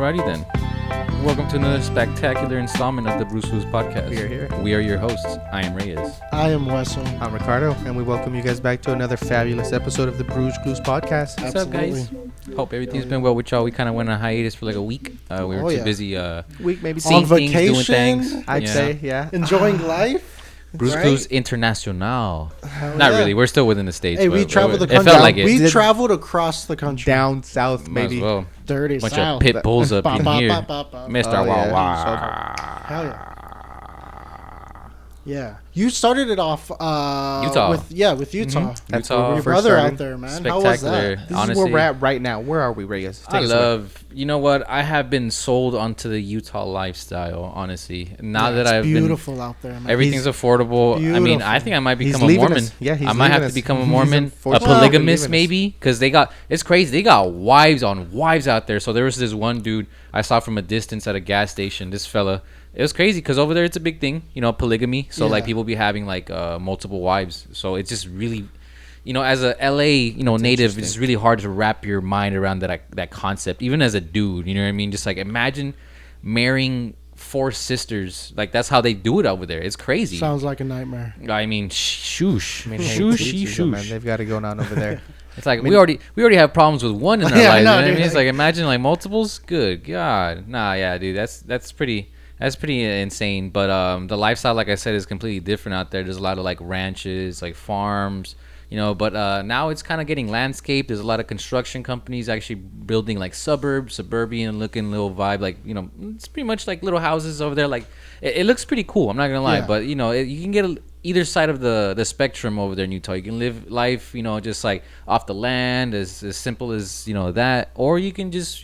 Alrighty then. Welcome to another spectacular installment of the Brew Clues Podcast. We are here. We are your hosts. I am Reyes. I am Wessel. I'm Ricardo, and we welcome you guys back to another fabulous episode of the Brew Clues Podcast. What's up, guys? Hope everything's been well with y'all. We kind of went on hiatus for like a week. We were too busy week maybe seeing on things, vacation, doing things. I'd say, yeah. Enjoying life. Brew right? Clues International. Hell Not yeah. really. We're still within the States. Hey, we but traveled the it country. felt like it. We traveled across the country. Down south, Might as maybe. well. Dirty Bunch South. of pit bulls up in here. Mr. Oh, Wah yeah. Wah. Hell yeah. Yeah. You started it off Utah. with Utah. That's Utah. where we Your first brother started. out there, man. How was Spectacular. that? This Honestly, is where we're at right now. Where are we, Reyes? I love, you know what? I have been sold onto the Utah lifestyle, honestly. Now that it's I've been, beautiful out there, man. everything's affordable. I mean, beautiful. I think I might He's become a leaving Mormon. us. Yeah, he's I might have leaving to us. become a He's Mormon, a unfortunately polygamist leaving us. maybe, because it's crazy. They got wives on wives out there. So there was this one dude I saw from a distance at a gas station. This fella. It was crazy because over there it's a big thing, polygamy. So like people be having like multiple wives. So it's just really, as a LA, native, it's really hard to wrap your mind around that concept. Even as a dude, you know what I mean? Just like imagine marrying 4 sisters. Like that's how they do it over there. It's crazy. Sounds like a nightmare. I mean, shoosh, I mean, hey, shoosh. man. They've got it going on over there. It's like we already have problems with one in our Yeah, I lives. know, You know what I dude. mean? It's like imagine like multiples. Good God, nah, yeah, dude, that's pretty insane. But the lifestyle, like I said, is completely different out there. There's a lot of like ranches, like farms, But now it's kind of getting landscaped. There's a lot of construction companies actually building like suburban looking little vibe. Like it's pretty much like little houses over there. Like it looks pretty cool. I'm not gonna lie, Yeah. but you can get either side of the spectrum over there in Utah. You can live life, just like off the land, as simple as that, or you can just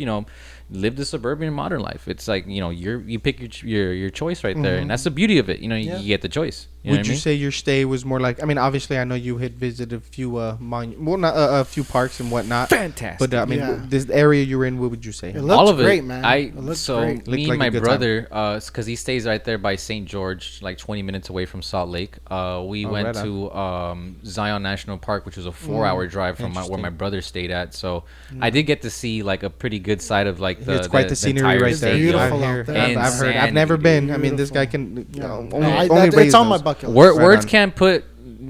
live the suburban modern life. It's like you pick your choice right there, and that's the beauty of it. You get the choice. Would you say your stay was more like? I mean, obviously, I know you had visited a few a few parks and whatnot. Fantastic. But I mean, Yeah. this area you were in, what would you say? It looked all of great, it, man. It looked great. Me Looked and like my a good brother, because he stays right there by St. George, like 20 minutes away from Salt Lake. We went right to Zion National Park, which was a 4-hour drive from where my brother stayed at. So I did get to see like a pretty good side of like It's quite the scenery entire right there. state. beautiful I've out there. I've heard. I've never been. I mean, this guy Beautiful. can. Yeah. Only It's Reyes on my knows. bucket list. Words Right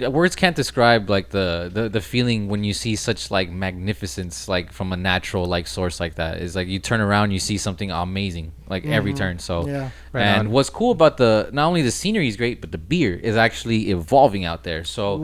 on. words can't describe like the feeling when you see such like magnificence like from a natural like source like that. It's like you turn around, you see something amazing like every turn. So Yeah. Right and on. what's cool about not only the scenery is great, but the beer is actually evolving out there. So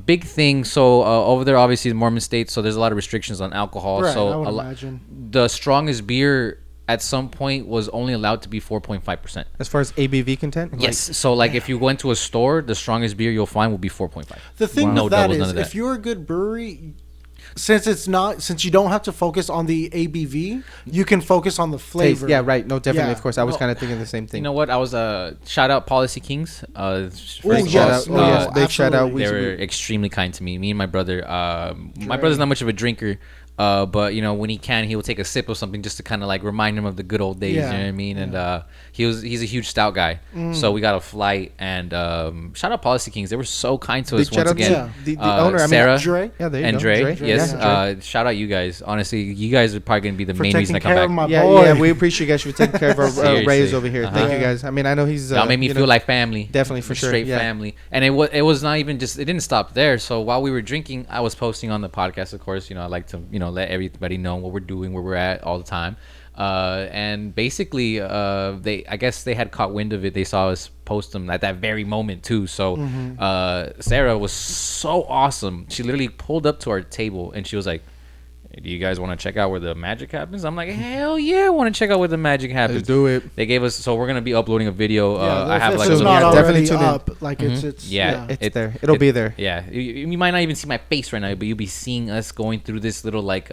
big thing. So over there obviously the Mormon state, so there's a lot of restrictions on alcohol. Right, So I would a imagine. the strongest beer at some point was only allowed to be 4.5%. As far as ABV content, Yes. So like if you went to a store, the strongest beer you'll find will be 4.5. The thing No with that doubles, is, none of that. if you're a good brewery, since you don't have to focus on the ABV, you can focus on the taste. flavor. Yeah, right. No, definitely. Yeah. Of course, I was Well, kind of thinking the same thing. You know what? I was shout out Policy Kings. yes. Yes, No, big shout out. absolutely. They were extremely kind to me. Me and my brother. My brother's not much of a drinker, but when he can, he will take a sip of something just to kind of like remind him of the good old days. Yeah. You know what I mean? And he's a huge stout guy, so we got a flight. And shout out Policy Kings. They were so kind to us Big shout once out to again. the owner. I mean, Sarah Dre. Yeah, there you and go. Dre. Dre. Yes. Yeah, Shout out you guys. Honestly, you guys are probably gonna be the For main reason I taking come care of back. my Yeah, boy. yeah, we appreciate you guys for taking care of our Seriously. Reyes over here. Thank Uh-huh. you guys. I mean, I know he's. Y'all made me feel like family. Definitely, for sure. Straight Yeah. family. And it was not even just, it didn't stop there. So while we were drinking, I was posting on the podcast, of course. I like to, let everybody know what we're doing, where we're at all the time. And basically, I guess they had caught wind of it. They saw us post them at that very moment too. So Sarah was so awesome. She literally pulled up to our table and she was like, "Hey, do you guys want to check out where the magic happens?" I'm like, "Hell yeah, I want to check out where the magic happens." Let's do it. They gave us, so we're gonna be uploading a video. I have if like it's a not little, definitely already tune in. up, like it's Yeah. It's there. It'll be there. Yeah, you might not even see my face right now, but you'll be seeing us going through this little like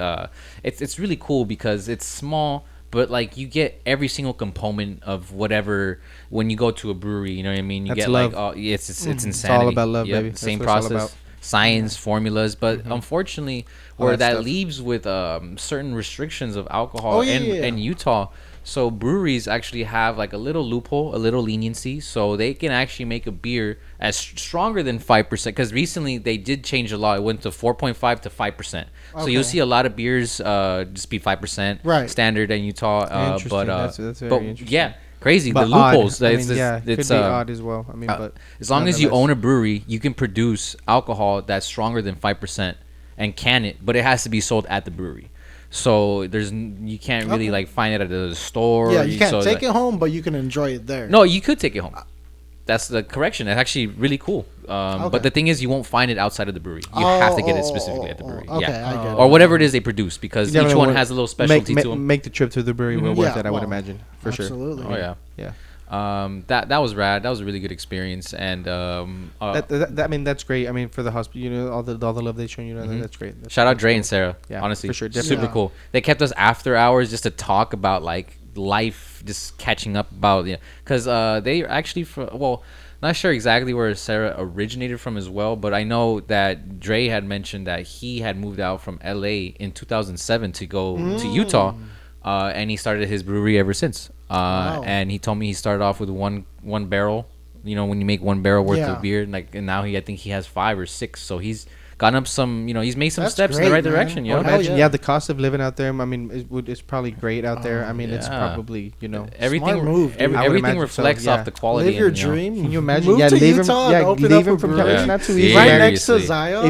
it's really cool because it's small, but like you get every single component of whatever when you go to a brewery. You know what I mean? You That's get love. like it's insanity. It's all about love, Yep, baby. That's same what it's all process. about. Science, formulas, but unfortunately, where that that stuff. leaves with certain restrictions of alcohol Oh, yeah, yeah, yeah. in Utah. So breweries actually have like a little loophole, a little leniency, so they can actually make a beer as stronger than 5%. Because recently they did change the law; it went to 4.5 to 5%. So you'll see a lot of beers just be 5% standard in Utah. But that's very interesting. yeah, crazy But the loopholes. odd. I It's mean, just, it it's could be odd as well. I mean, but as long as you nonetheless. own a brewery, you can produce alcohol that's stronger than 5% and can it, but it has to be sold at the brewery. So you can't really like find it at the store. Yeah, you can't so take it home, but you can enjoy it there. No, you could take it home. That's the correction. It's actually really cool. But the thing is, you won't find it outside of the brewery. You have to get it specifically at the brewery. Okay, yeah, I get it. or whatever it is they produce, because You each definitely one wanna has a little specialty to them. Make the trip to the brewery well worth it. I would imagine for sure. Absolutely. Oh yeah. Yeah. That was rad. That was a really good experience, and I mean, that's great. I mean, for the hospital, all the love they shown that's great. shout out Dre and Sarah. Yeah, honestly, for sure, super definitely. cool. They kept us after hours just to talk about like life, just catching up about because they actually not sure exactly where Sarah originated from as well, but I know that Dre had mentioned that he had moved out from LA in 2007 to go to Utah, and he started his brewery ever since. And he told me he started off with one barrel. You know, when you make one barrel worth of beer, and now I think he has 5 or 6. So he's gotten up some. He's made some steps in the right direction. Well, imagine, the cost of living out there. I mean, it's probably great out there. I mean, it's probably everything. Smart move, dude. Everything reflects off the quality. Live your and, dream. Can you imagine? Move to Utah and open up a from brewery. California. Not too Yeah. easy. Right man. next to Seriously. Zion.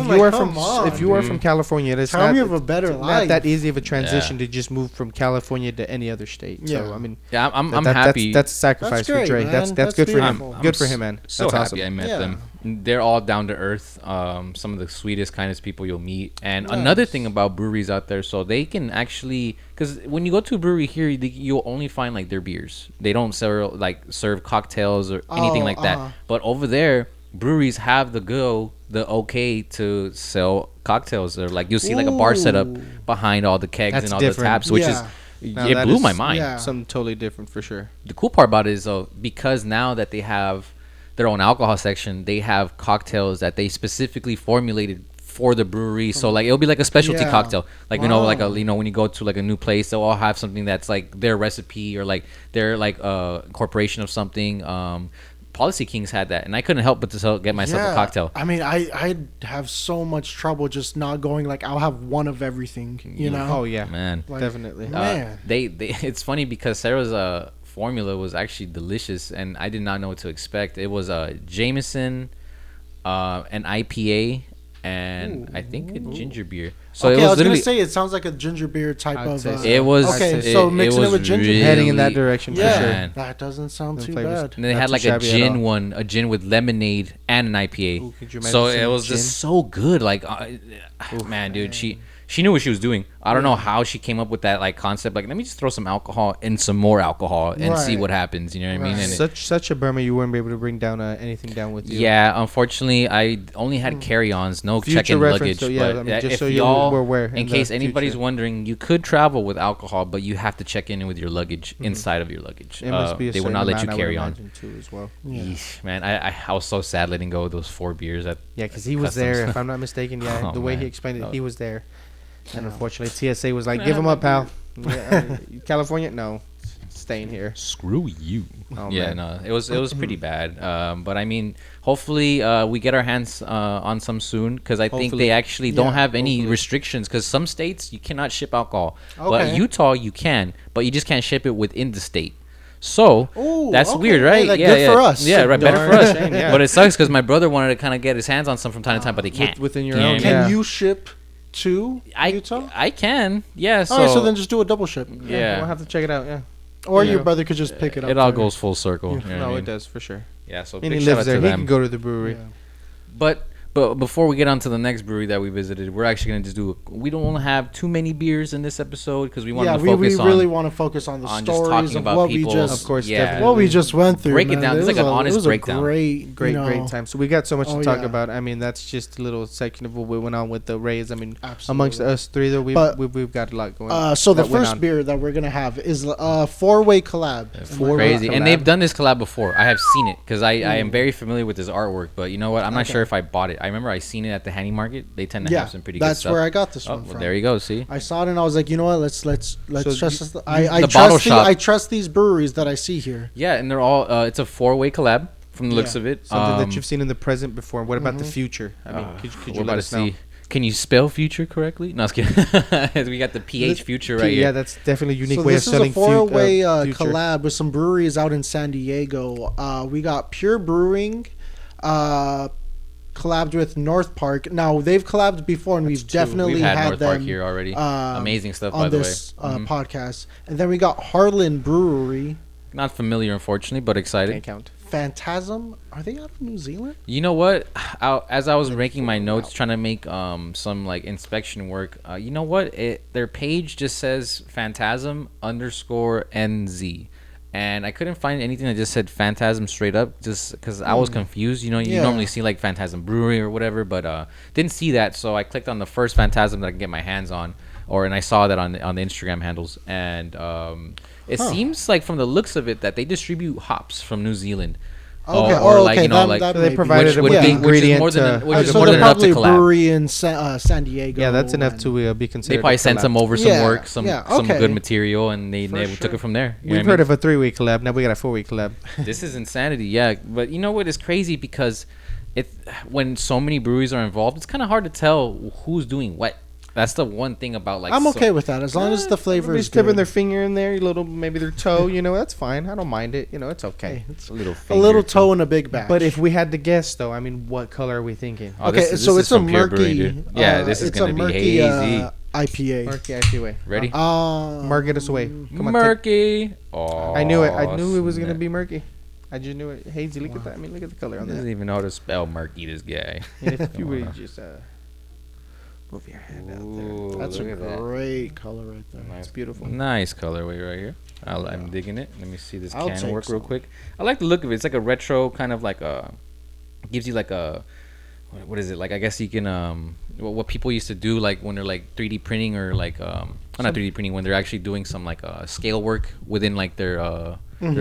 If you are from California, it's Tell not me of a better it's life. not that easy of a transition to just move from California to any other state. Yeah. So I mean, Yeah, I'm happy. That's a sacrifice That's great, for Dre. man. That's That's good for him. beautiful. Good for him, man. So That's happy awesome. I met Yeah. them. They're all down to earth. Some of the sweetest, kindest people you'll meet. And another thing about breweries out there, so they can actually, because when you go to a brewery here, you'll only find like their beers. They don't serve cocktails or anything like that. But over there, breweries have the okay to sell cocktails. Or like you'll see like a bar setup behind all the kegs That's and all different. the taps, which Yeah. Now, it that blew is- my mind. Yeah. Something totally different for sure. The cool part about it is though, because now that they have their own alcohol section, they have cocktails that they specifically formulated for the brewery. So like it'll be like a specialty Yeah. cocktail, like Wow. like when you go to like a new place, they'll all have something that's like their recipe or like their like incorporation of something. Policy Kings had that, and I couldn't help but to get myself a cocktail. I mean, I'd have so much trouble just not going like I'll have one of everything. You know? Oh yeah, Man, Like, definitely. Man. they it's funny because Sarah's formula was actually delicious, and I did not know what to expect. It was a Jameson, an IPA, and I think a ginger beer. So Okay, it I was was gonna literally say it sounds like a ginger beer type I'd of. say so. it was Okay, so mixing it was with ginger. really, Heading in that direction for Yeah, sure. Man. that doesn't sound The too flavors. bad. And they Not had too like a shabby at gin all. one, a gin with lemonade and an IPA. Ooh, could you So imagine it some was gin? just so good. Like, man, dude, she knew what she was doing. I don't know how she came up with that like concept. Like, let me just throw some alcohol and some more alcohol and see Right. what happens. You know what I mean? Right. And it- Such a bummer you weren't able to bring down anything down with you. yeah, unfortunately, I only had carry-ons, no Future check-in reference, luggage. so yeah, but I mean, just if so you y'all, were aware in in the case anybody's future. wondering, you could travel with alcohol, but you have to check in with your luggage inside of your luggage. It must be a they will certain not let you amount, I would carry on. imagine, too, as well. Yeesh, man, I was so sad letting go of those 4 beers. Yeah, because he was Customs. there. If I'm not mistaken, yeah, Oh, the way he man. explained it, he was there. And Yeah. unfortunately, TSA was like, "Give him up, pal." Yeah, California, no, staying here. Screw you. Oh, Yeah, man. no, it was pretty bad. But I mean, hopefully we get our hands on some soon, because I think Hopefully. they actually don't Yeah, have any restrictions. Because some states you cannot ship alcohol, but Okay. Utah you can, but you just can't ship it within the state. So Ooh, that's okay. weird, right? Hey, like, yeah, good yeah. for us. Yeah, right. Better for Darn us. shame, yeah. But it sucks because my brother wanted to kind of get his hands on some from time to time, but they can't. within your You know own- what I mean? Yeah. Can you ship to Utah? I can. Yeah. So, All right, so then just do a double ship, yeah. we'll have to check it out. Yeah, or Yeah. your brother could just pick it up. it all there. goes full circle. You know what I no, mean? it does for sure. Yeah. So And big he shout lives out there. to He them. can go to the brewery. Yeah. But before we get on to the next brewery that we visited, we're actually gonna just do. We don't want to have too many beers in this episode because we want Yeah, to we focus really on want to focus on the on just stories talking of about what people. we just, Of course, yeah. definitely. what we just went through. Break it man. down. It's like an honest it was breakdown. A great, Great, you know, great time. So we got so much Oh, to talk yeah. about. I mean, that's just a little section of what went on with the Reyes. I mean, Absolutely. amongst us three, though, But- we've got a lot going on. So the that went first on. beer that we're gonna have is a 4-way collab. crazy, collab. and they've done this collab before. I have seen it because I am very familiar with this artwork. But you know what? I'm not Okay. sure if I bought it. I remember I seen it at the Handy Market. They tend to have some pretty good that's stuff. where I got this Oh, one well, from. there you go. See, I saw it and I was like, you know what? Let's So trust you- this. I the bottle trust shop. I trust these breweries that I see here. yeah, and they're all. It's a 4-way collab from the looks Yeah. of it. Something that you've seen in the present before. What about the future? I mean, could you we're let about us to know? see. Can you spell future correctly? No, I was kidding. We got the PH future right Yeah, here. that's definitely a unique So way of this is a selling four-way future. collab with some breweries out in San Diego. We got Pure Brewing, collabed with North Park. Now they've collabed before, and we've definitely We've had North them Park here already. Amazing stuff, by on the this way. Mhm. podcast. And then we got Harlan Brewery, Not familiar, unfortunately, but excited. Can't count. Phantasm. Are they out of New Zealand? You know what? As I was making my notes, trying to make some like inspection work, you know what? Their page just says Phantasm _NZ, and I couldn't find anything that just said Phantasm straight up, just because I was confused. You know, you Yeah. normally see like Phantasm Brewery or whatever, but didn't see that, so I clicked on the first Phantasm that I can get my hands on, and I saw that on the Instagram handles, and it seems like from the looks of it that they distribute hops from New Zealand. Okay. Or Oh, like, okay. you know, That- like that So they may be- provided which them would with be the which is ingredient. more than to- which is so more they're than enough to probably a collab. brewery in San Diego. Yeah, that's enough and- to be They considered. probably a sent collab. some over some Yeah, work, some yeah, some okay. good material, and they For took sure. it from there. You know We've what I heard mean? of a 3-week collab. Now we got a 4-week collab. This is insanity, yeah. But you know what is crazy, because when so many breweries are involved, it's kind of hard to tell who's doing what. That's the one thing about like. I'm okay with that as long as the flavor Everybody's is dipping good. their finger in there, maybe their toe. That's fine. I don't mind it. It's okay. Hey, it's a little a little toe in a big batch. But if we had to guess, though, I mean, what color are we thinking? Oh, okay, this so is it's a some pure brewing, murky. dude. Yeah, this is it's gonna a be murky, hazy. IPA. Murky IPA. Ready? Mark, get us away. Come on, Murky. Oh, I knew it. I knew it was gonna snap. be murky. I just knew it. Hazy. Look at that. I mean, look at the color on He doesn't that. even know how to spell murky. This guy. And if you Come would on. just move your hand out Ooh, there. That's a look at that. great color right there. It's beautiful. Nice colorway right here. I'm digging it. Let me see this I'll can take work real some. quick. I like the look of it. It's like a retro kind of like a. Gives you like a. What is it like? I guess you can what people used to do like when they're like 3D printing or like not 3D printing, when they're actually doing some like scale work within like their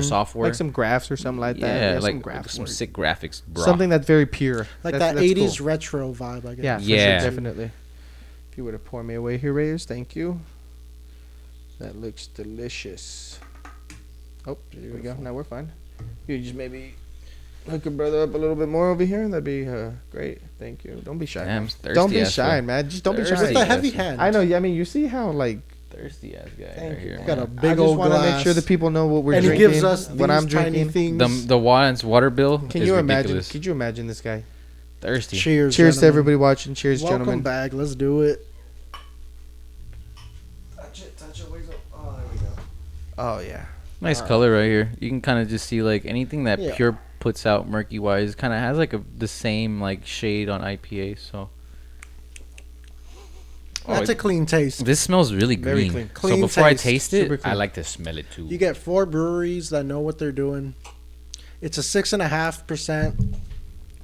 software. Like some graphs or something like that. yeah, some like graphs. some sick graphics, bro. Something that's very pure. Like That's- that that's 80s cool. retro vibe, I guess. Yeah, for Yeah. sure, definitely. If you were to pour me away here, Reyes, thank you. That looks delicious. Oh, there we go. Now we're fine. You just maybe hook your brother up a little bit more over here. That'd be great. Thank you. Don't be shy. Damn, man. thirsty Don't be ass shy, guy. man. Just don't be Thirsty shy. With a heavy Yes. hand. I know. I mean, you see how Thirsty ass guy Thank right you. here. Got a man. big I just old want to glass. make sure that people know what we're and he drinking. gives us what these I'm tiny drinking. things. The water bill. Can is you ridiculous. imagine? Could you imagine this guy? Thirsty. Cheers. Cheers to gentlemen. everybody watching. Cheers, Welcome gentlemen. back. Let's do it. Touch it. Touch it. Where's it? Oh, there we go. Oh yeah. Nice color right here. You can kind of just see like anything that Yeah. Pure puts out murky wise kind of has like the same like shade on IPA. So That's a clean taste. this smells really Very green. clean. So Clean before I taste. taste Super it, clean. I like to smell it too. You get 4 breweries that know what they're doing. It's a 6.5%.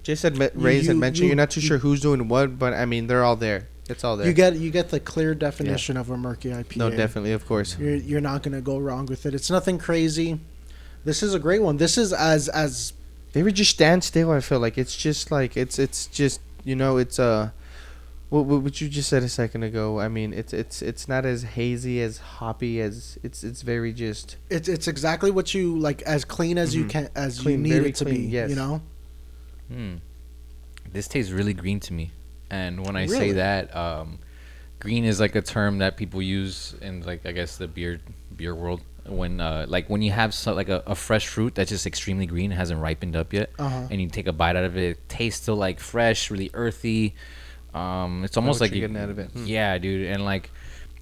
Jay said Reyes had you- mentioned you- you're not too sure who's doing what, but I mean they're all there. It's all there. You get the clear definition of a murky IPA. No, definitely, of course. You're not gonna go wrong with it. It's nothing crazy. This is a great one. This is as They would just stand still. I feel like it's just like it's just it's what you just said a second ago. I mean it's not as hazy as hoppy as it's very just it's exactly what you like, as clean as you can, as Clean, you need very it to clean, be. yes. You know. This tastes really green to me, and when I say Really? that, green is like a term that people use in like I guess the beer world when like when you have like a fresh fruit that's just extremely green, it hasn't ripened up yet, and you take a bite out of it, it tastes still like fresh, really earthy. It's almost what like you're getting out of it. Yeah, dude, and like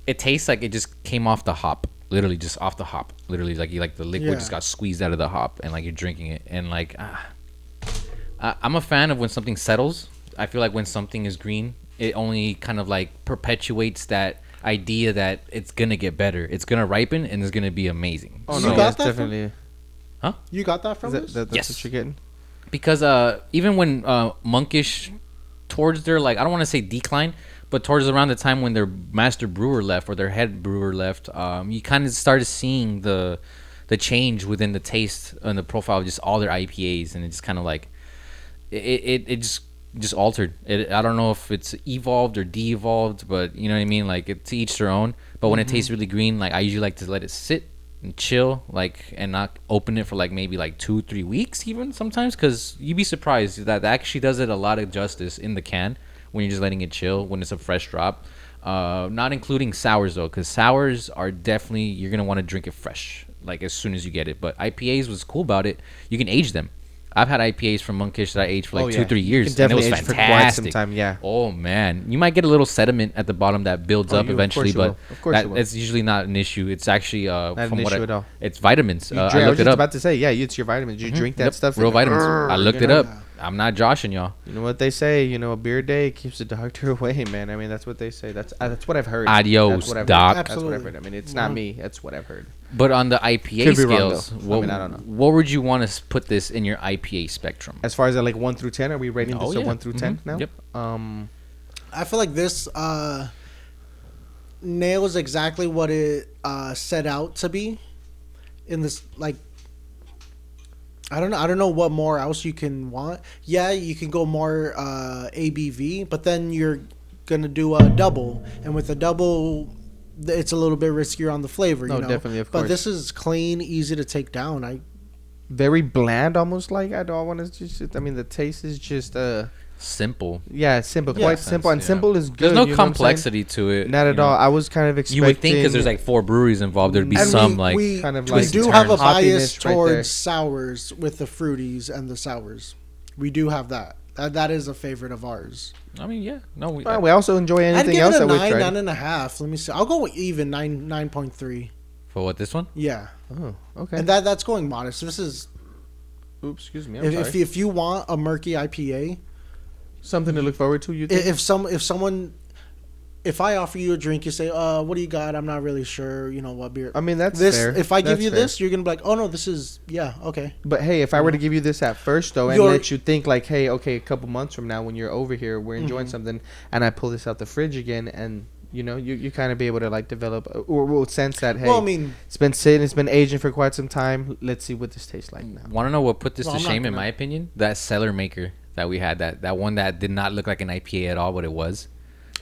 it tastes like it just came off the hop, literally just off the hop, literally like the liquid Yeah. just got squeezed out of the hop, and like you're drinking it, and like I'm a fan of when something settles. I feel like when something is green, it only kind of like perpetuates that idea that it's gonna get better, it's gonna ripen, and it's gonna be amazing. Oh, So- no. You got that from- definitely. You got that from this? That's Yes. what you're getting. Because even when Monkish, towards their like I don't want to say decline, but towards around the time when their master brewer left or their head brewer left, you kind of started seeing the change within the taste and the profile of just all their IPAs, and it just kind of like it just just altered. I don't know if it's evolved or de-evolved, but you know what I mean. Like it's to each their own. But when it tastes really green, like I usually like to let it sit and chill, like and not open it for like maybe like 2-3 weeks even sometimes, because you'd be surprised that actually does it a lot of justice in the can when you're just letting it chill when it's a fresh drop. Not including sours though, because sours are definitely you're gonna want to drink it fresh, like as soon as you get it. But IPAs, what's cool about it, you can age them. I've had IPAs from Monkish that I aged for like 2-3 years, and it was fantastic. For quite some time, yeah. Oh man, you might get a little sediment at the bottom that builds up eventually, but it's usually not an issue. It's actually from what it's vitamins. I looked it up. I was just about to say, yeah, it's your vitamins. You drink that stuff. Real vitamins. I looked it up. I'm not joshing y'all. You know what they say? You know, a beer day keeps the doctor away, man. I mean, that's what they say. That's what I've heard. Adios, doc. That's what I've heard. I mean, it's not me. That's what I've heard. But on the IPA scales, I don't know. What would you want to put this in your IPA spectrum? As far as like 1 through 10, are we rating this at 1 through 10 now? Yep. I feel like this nails exactly what it set out to be. In this, like, I don't know what more else you can want. Yeah, you can go more ABV, but then you're gonna do a double, and with a double, it's a little bit riskier on the flavor. No, you know? Definitely, of course. But this is clean, easy to take down. Very bland, almost like I don't want to just. I mean, the taste is just simple. Yeah, simple, quite simple, and simple is good. There's no complexity to it. Not at all. I was kind of expecting. You would think because there's like 4 breweries involved, there'd be some we do have a bias towards sours with the fruities and the sours. We do have that. That is a favorite of ours. I mean, yeah, no, we also enjoy anything else that we tried. 9.5. Let me see. I'll go even 9.3. For what, this one? Yeah. Oh, okay. And that's going modest. This is. Oops, excuse me. I'm sorry. If you want a murky IPA, something to look forward to, you think? If I offer you a drink, you say, what do you got? I'm not really sure, you know, what beer. I mean, that's fair. If I give you this, you're going to be like, oh, no, this is, yeah, okay. But, hey, if I were to give you this at first, though, and let you think, like, hey, okay, a couple months from now when you're over here, we're enjoying something, and I pull this out the fridge again, and, you know, you kind of be able to, like, develop, or sense that, hey, it's been sitting, it's been aging for quite some time. Let's see what this tastes like now. Want to know what put this to shame, in my opinion? That cellar maker that we had, that one that did not look like an IPA at all, but it was.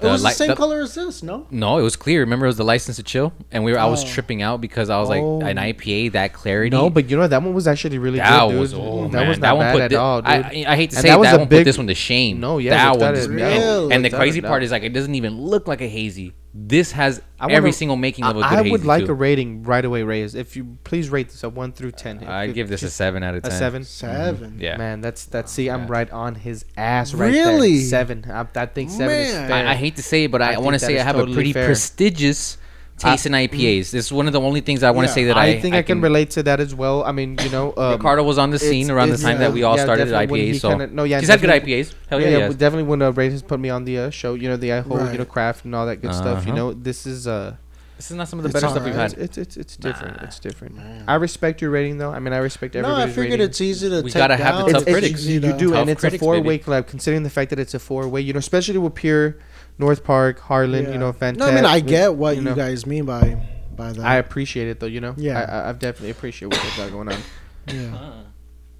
It was the same color as this, no? No, it was clear. Remember, it was the License to Chill, and I was tripping out because I was like, an IPA that clarity. No, but you know that one was actually really good, dude. That was not bad at all, dude. I hate to say that one put this one to shame. No, yeah, that one just really. And the crazy part is like it doesn't even look like a hazy. This has every single making of a good hazy. I would like a rating right away, Reyes. If you please rate this a 1 through 10. I'd give this a 7 out of 10. A 7. 7. Yeah, man, that's. See, I'm right on his ass right really? there. 7. I think 7 is fair. I hate to say it, but I want to say I have a pretty prestigious taste in IPAs. This is one of the only things I want to say that I think I can relate to that as well. I mean, you know, Ricardo was on the scene around the time that we all started IPAs, so he's had good IPAs. Hell yeah, definitely when Reyes put me on the show, you know, the whole you know craft and all that good stuff. You know, this is not some of the better stuff we've had. It's different. It's different. I respect your rating though. I mean, I respect everybody's rating. I figured it's easy to. We gotta have the tough critics. You do, and it's a 4-way collab. Considering the fact that it's a 4-way, you know, especially with Pure, North Park, Harlan, you know, fantastic. No, I mean, I get what you guys mean by that. I appreciate it though, you know. Yeah, I've definitely appreciate what they've got going on. Yeah.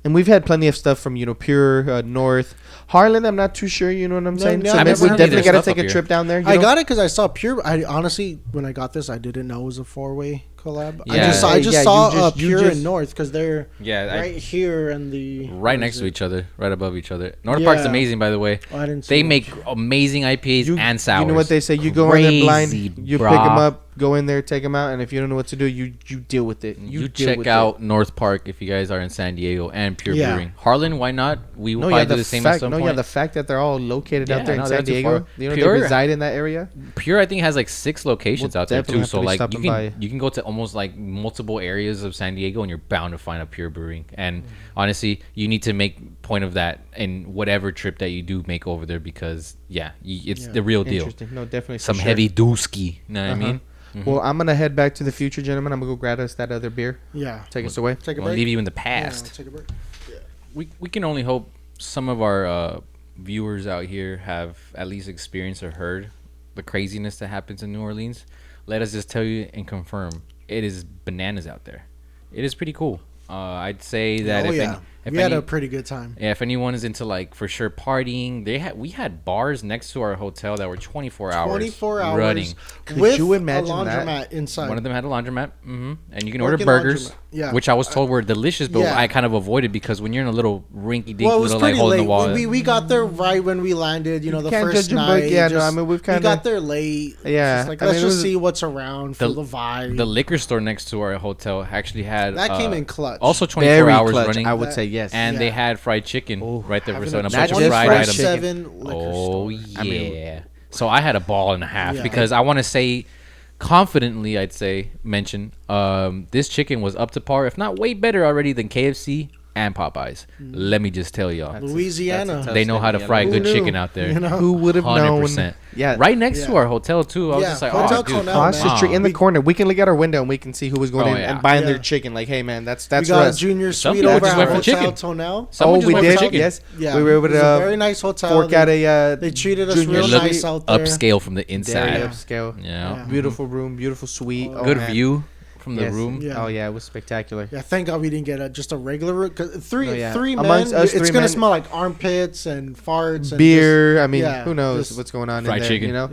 And we've had plenty of stuff from, you know, Pure, North. Harlan, I'm not too sure, you know what I'm saying? So we definitely got to take a trip down there. I got it because I saw Pure. I honestly, when I got this, I didn't know it was a 4-way collab. Yeah. I just saw Pure and North because they're right here and right next to each other, right above each other. North Park's amazing, by the way. I didn't see they make amazing IPAs and sours. You know what they say? You go in there blind, you pick them up, go in there, take them out, and if you don't know what to do, you deal with it. You check out North Park if you guys are in San Diego and Pure Brewing. Harlan, why not? We will probably do the same at some point. The fact that they're all located out there in San Diego, you know, they reside in that area. Pure, I think, has like 6 locations out there too. So like you can go to almost like multiple areas of San Diego and you're bound to find a Pure Brewing. And honestly, you need to make point of that in whatever trip that you do make over there because it's the real deal. No, definitely. Some heavy dooski. You know what I mean? Mm-hmm. Well, I'm gonna head back to the future, gentlemen. I'm gonna go grab us that other beer. Yeah. Take us away. Take a break. We'll leave you in the past. Take a break. Yeah. We can only hope some of our viewers out here have at least experienced or heard the craziness that happens in New Orleans. Let us just tell you and confirm, it is bananas out there. It is pretty cool. I'd say that We had a pretty good time. Yeah, if anyone is into like for sure partying, we had bars next to our hotel that were 24 hours. 24 hours running. with you imagine a laundromat that? inside. One of them had a laundromat, and you can order Working burgers, laundromat. Yeah. which I was told were delicious, but Yeah. I kind of avoided because when you're in a little rinky-dink Well, it was little like pretty hole in late. the wall. We got there right when we landed. You know, the can't first judge a book. night. Yeah, no, I mean, we've we kinda- got there late. Yeah, Just like, I let's mean, it just was- see what's around, feel the vibe. The liquor store next to our hotel actually had That came in clutch. Also 24 Very hours clutch, running. I would say yes. And they Yeah. had fried chicken right there for Having selling a not bunch of just fried fried items. chicken. 7 liquor Oh store. yeah. I mean- So I had a ball and a half Yeah. because I want to say confidently, mention this chicken was up to par, if not way better already than KFC and Popeyes. Let me just tell y'all. Louisiana. that's a They know how to fry Who good knew? chicken out there. You know? Who would have known? 100%. Yeah, Right next to Yeah. our hotel too. I was Yeah, just like, Hotel oh, dude, Cornell, across the man. street in the We- corner. We can look at our window and we can see who was going Oh, in yeah. and buying their Yeah. chicken. Like, hey man, that's We got for a us. junior Some suite people over just at went for Hotel chicken. Tonel. Someone Oh, just we went for did. chicken. Yes, Yeah, we were able it was to a very nice hotel. fork out a. They treated us junior real It looked nice out there. upscale from the Very inside. upscale. Yeah. Yeah. Beautiful room, beautiful suite. Oh, Good man. view from the Yes. room. Yeah. Oh yeah, it was spectacular. Yeah, thank God we didn't get just a regular room. Cause three Oh, yeah. men, Amongst us it's three gonna men- smell like armpits and farts and Beer. I mean, yeah, who knows just what's going on fried in there? chicken. You know,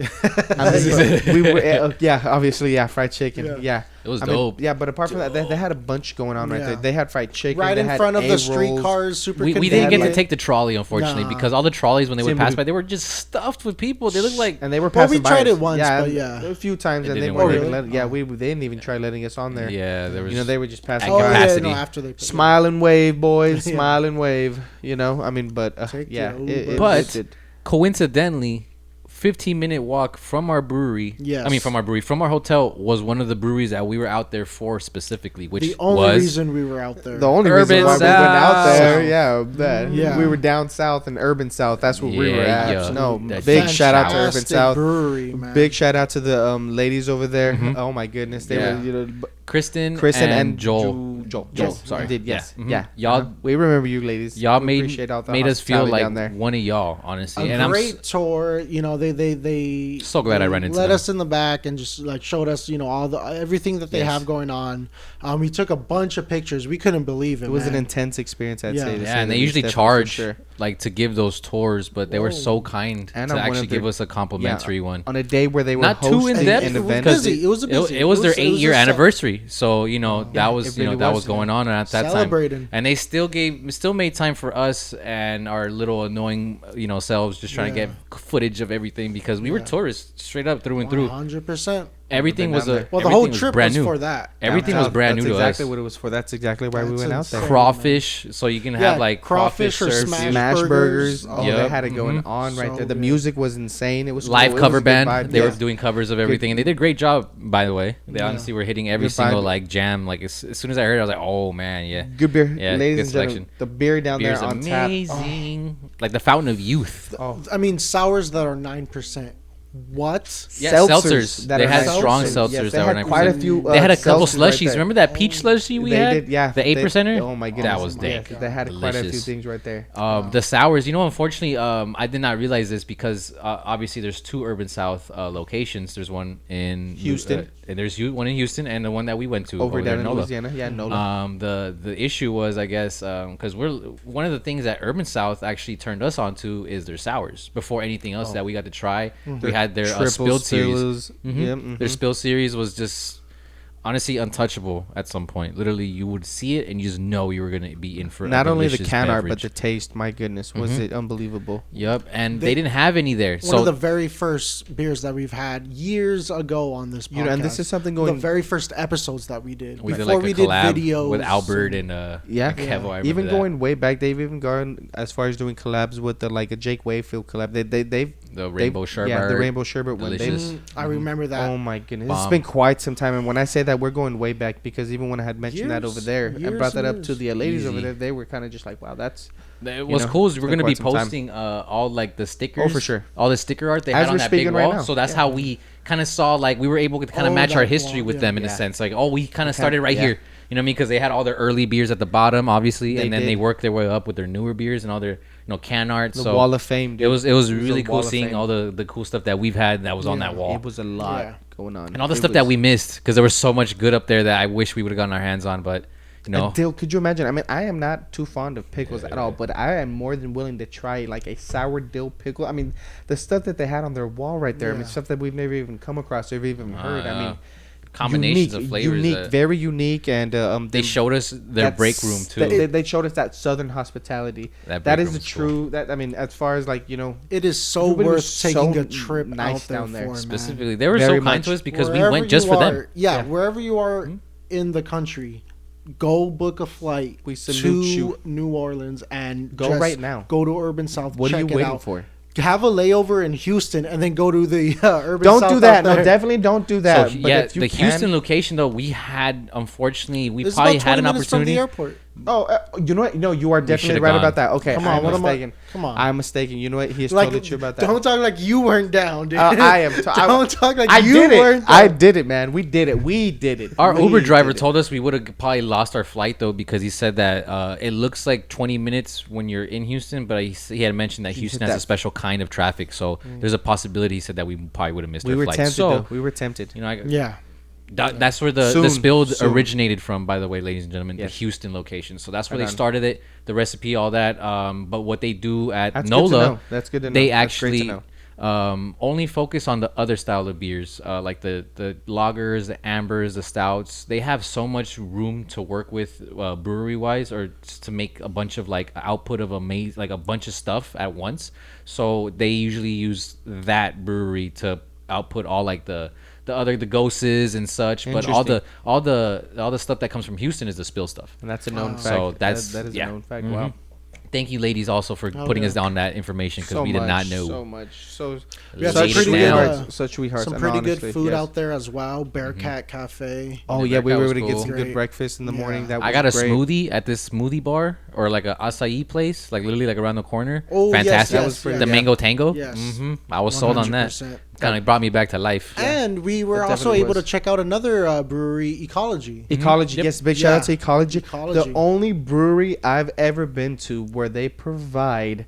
I mean, we were yeah, obviously fried chicken. Yeah. Yeah, It was I mean, dope. yeah, but apart from that, they had a bunch going on right Yeah. there. They had fried chicken right they in had front of the egg rolls. streetcars. Super. We convenient. didn't get to like- take the trolley, unfortunately, Nah. because all the trolleys, when they would Seemed pass to by, be- they were just stuffed with people. They looked like And they were Well, passing we by tried us. it once, but yeah. a few times, It and they didn't weren't work. even Really? letting. Yeah, they didn't even try letting us on there. yeah, there was. You know, they were just passing At Oh by. yeah, capacity. no, after they. Smile and wave, boys. Yeah. Smile and wave. You know, I mean, but Take yeah, your Uber. But- it- coincidentally, 15-minute walk from our brewery. Yes. I mean, from our hotel was one of the breweries that we were out there for specifically, which The only was reason we were out there. the only Urban reason why we went out there, South. yeah, that Yeah. we were down south in Urban South. That's where we were Yeah, at. yeah. No, That big shout out to Urban Fantastic South. Brewery, man. Big shout out to the ladies over there. Mhm. Oh my goodness, they Yeah. were Kristen and Joel. Joel, sorry. Did yes, Yeah. Mhm. yeah. Y'all- we remember you, ladies. Y'all We made appreciate all the us feel hospitality like down there. one of y'all, honestly. A And great tour. You know, they So glad I ran into let them. us in the back and just like showed us, you know, all the everything that they Yes. have going on. We took a bunch of pictures. We couldn't believe it. It was an man. intense experience, I'd Yeah. say. to Yeah, say and the they least, usually definitely, for charge sure. like to give those tours, but they were so kind And to on one actually of their- give us a complimentary one. on a day where they were Not too hosting in depth an It was event. busy. It was a busy. It was their it was 8-year a anniversary, so you know that Yeah, was it you know really that was, was going on at that time. Celebrating. And they still made time for us and our little annoying selves, just trying Yeah. to get footage of everything because we were Yeah. tourists straight up through and through. 100%. Everything been was down a there. Well, the everything whole was trip brand was new. for that. Everything was brand new That's to exactly us. what it was for. That's exactly why we That's went out there. insane. Crawfish, so you can have like crawfish or served. smash Smash burgers. Oh, Yep. they had it going Mhm. on right So there. The good. music was insane. It was Live cool. It cover was a good band. vibe. They Yeah. were doing covers of everything, and they did a great job. By the way, they Yeah. honestly were hitting every Good single vibe. like jam. Like as soon as I heard it, I was like, oh man, yeah. Good beer, Yeah, ladies good and gentlemen. selection. The beer down Beer's there on tap. amazing, like the fountain of youth. Oh, I mean, sours that are 9%. What? Yeah, seltzers. that They are had nice. strong Yes, seltzers they that had were quite a 9%. few. They had a couple seltzers right slushies. there. Remember that peach slushie we They had? did, yeah. The 8%er. Oh my goodness, that was yeah, dank. they had quite a few Delicious. things right there. The sours, unfortunately, I did not realize this because obviously there's two Urban South locations. There's one in Houston. and there's one in Houston, and the one that we went to Over there down in Nola. Louisiana, yeah, Nola. The issue was, I guess, because we're one of the things that Urban South actually turned us on to is their sours. Before anything else that we got to try, we had their Triple spilled series. stills. Yep, Their spill series was just honestly untouchable at some point. Literally, you would see it and you just know you were gonna be in for Not a only the delicious can art, but beverage. the taste. My goodness, was it unbelievable? Yep, and They- they didn't have any there. One So of the very first beers that we've had years ago on this podcast. You know, and this is something the going. very first episodes that we did. we did Before like a we did collab videos with Albert and- and Yeah. Kevo. I remember Even that. going way back, they've even gone as far as doing collabs with the like a Jake Wayfield collab. They've the Rainbow Sherbet. Yeah, the Rainbow Sherbet one. Delicious. They, I remember that. oh my goodness, it's Bomb. been quite some time. And when I say that, we're going way back because even when I had mentioned that Years, over there and years brought that and up to years. the ladies over Easy. there, they were kind of just like, wow, that's It was know, cool. Is we're been gonna be quite some time. posting all like the stickers. Oh, for sure. All the sticker art they As had on we're that big speaking right wall. now. So that's Yeah. how we kind of saw like we were able to kind of Oh, match our that history wall, with yeah. them in a Yeah. sense. Like, oh, we kind of Okay, started right yeah. here. You know what I mean? Because they had all their early beers at the bottom, obviously, They and then did. they worked their way up with their newer beers and all their can art. the So Wall of Fame. Dude. it was It was really a cool Wall of seeing Fame. all the cool stuff that we've had that was on that wall. It was a lot Yeah. going on, And all the It stuff was- that we missed because there was so much good up there that I wish we would have gotten our hands on. But You know, dill. Could you imagine? I mean, I am not too fond of pickles at all, but I am more than willing to try like a sour dill pickle. I mean, the stuff that they had on their wall right there. I mean, stuff that we've never even come across or even heard. I mean, combinations of flavors, very unique, and they showed us their break room too. They showed us that southern hospitality. That is the true. Cool. That I mean, as far as like it is so worth taking a trip nice out there down there. For, specifically, they were so kind to us because we went just for them. Yeah, wherever you are in the country, go book a flight to New Orleans and go right now. Go to Urban South. What are you waiting for? Have a layover in Houston and then go to the Urban Don't South. do that. No, definitely don't do that. So, but yeah, the Houston location though, we had unfortunately we probably had an opportunity. From the airport. Oh, you know what? No, you are definitely right about that. Okay, come on, I'm mistaken. Come on, I'm mistaken. You know what? He is totally true about that. Don't talk like you weren't down, dude. I am. Don't talk like you weren't down. I did it, man. We did it. Our Uber driver told us we would have probably lost our flight though because he said that it looks like 20 minutes when you're in Houston, but he had mentioned that Houston has a special kind of traffic, so there's a possibility he said that we probably would have missed our flight. We were tempted. You know, yeah. That's where the spill originated from, by the way, ladies and gentlemen, the Houston location. So that's where they started it, the recipe, all that. But what they do at NOLA, that's good to know. They actually only focus on the other style of beers, like the lagers, the ambers, the stouts. They have so much room to work with brewery wise, or to make a bunch of like output of like a bunch of stuff at once. So they usually use that brewery to output all like the ghosts and such, but all the stuff that comes from Houston is the spill stuff, and that's a known fact. So that is a known fact. Wow. Thank you, ladies, also for putting us on that information because we did not know so much. So such sweethearts. Some pretty good food out there as well. Bearcat Cafe. Oh yeah, we were able to get some good breakfast in the morning. That was I got a smoothie at this smoothie bar or like a acai place, like literally like around the corner. Oh, fantastic! That was the Mango Tango. Yes, I was sold on that. Kind of brought me back to life. And we were also able to check out another brewery, Ecology. Ecology, yes. Big shout out to Ecology. The only brewery I've ever been to where they provide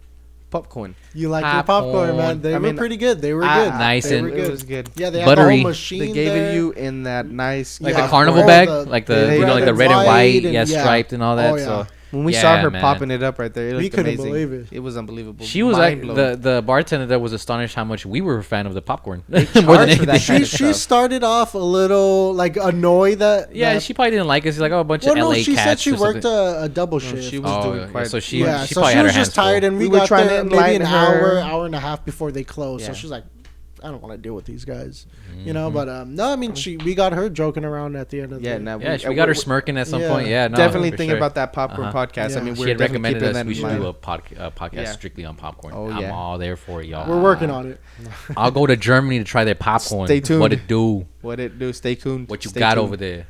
popcorn. You like your popcorn, man. They were pretty good. They were good. Nice and it was good. Yeah, they had buttery. the whole machine. They gave it you in that nice, like the carnival bag, like the like the red and white, striped and all that. So. When we saw her popping it up right there, it looked couldn't amazing. Believe it. It was unbelievable. She was like the bartender that was astonished how much we were a fan of the popcorn. More than anything. She started off a little like annoyed that. Yeah, she probably didn't like us. She's like, oh, a bunch of LA cats. She said she worked a double shift. She was doing quite. So she probably had her hands full. She was just tired, and we got there maybe an hour and a half before they closed. So she's like, I don't want to deal with these guys, you know. But no, I mean, we got her joking around at the end of the day. We got her smirking at some point. Yeah, no, definitely thinking about that popcorn podcast. I mean, she had recommended us we should do a podcast strictly on popcorn. I'm all there for it, y'all. We're working on it. I'll go to Germany to try their popcorn. Stay tuned. What it do? Stay tuned. What you got over there?